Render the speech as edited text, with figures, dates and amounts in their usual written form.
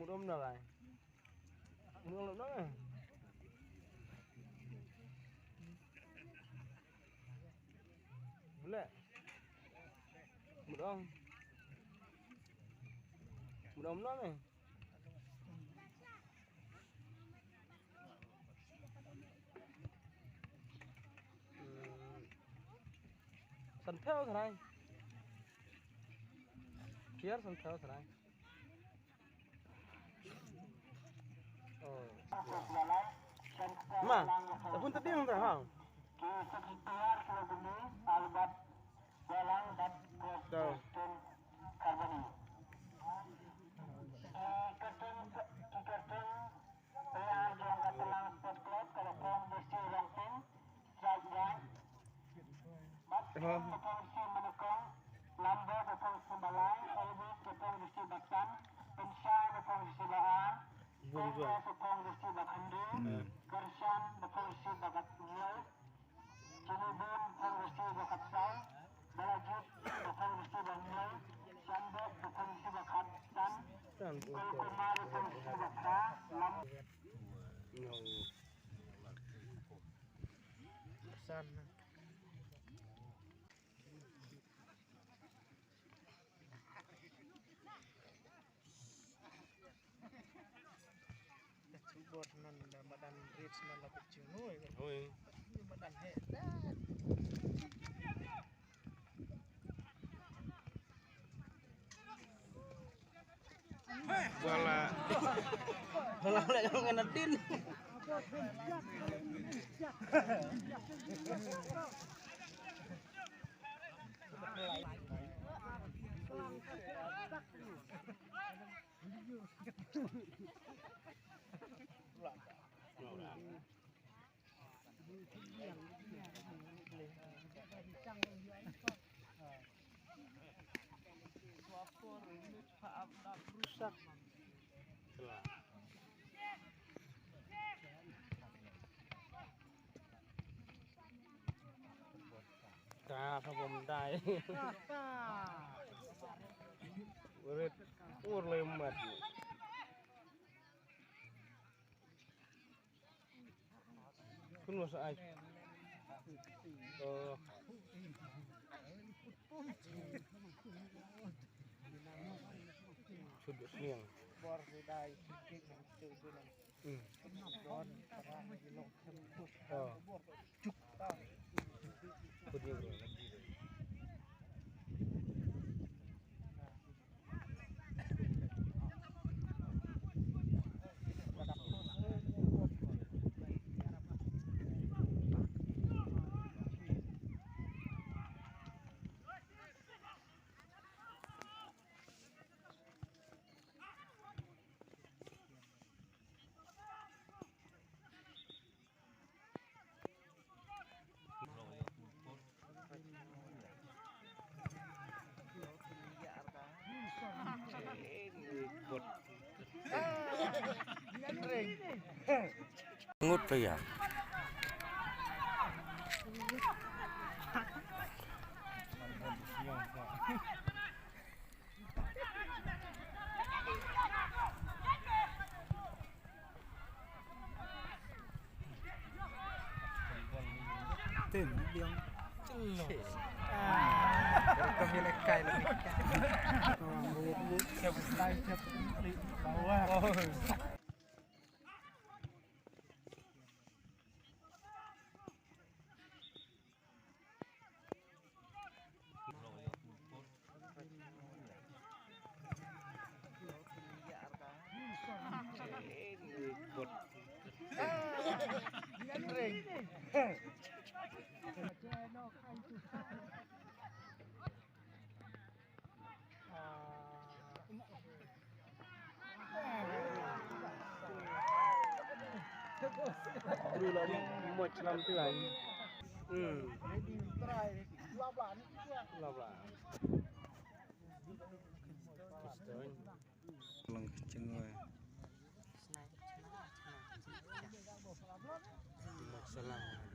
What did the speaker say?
Một ôm nào lại. Một ôm nữa này. Boleh. Một ôm. Một ôm nữa này. Sân theo thế này. Kia sân theo thế này. Ma, dah pun tadi yang tak hang. Tahu. Buang-buang. Kersan berfungsi bakat nil, Cilibun berfungsi bakat sal, Balajut berfungsi bakat nil, Sambok berfungsi bakat san, Kulkuma berfungsi bakat lam. San. Buat nan badan rich nan la kecil noi. Oi. Badan hebat. Wala. Wala lek ngenetin. Rusak. Tá,ครับผมได้Urit, lemat. Kun masa aja. Oh. Sudut niang. Bor sidai sikit nang tujuan. Don parang gilok semput. Oh. Cuk ta. Putih lagi. Ngut to ya. Tên biếng Kami nak kai lagi. Siap tay siap di bawah. Dulu lagi macam tu kan. Try labah. Labah. Lang kenceng we. Masalah.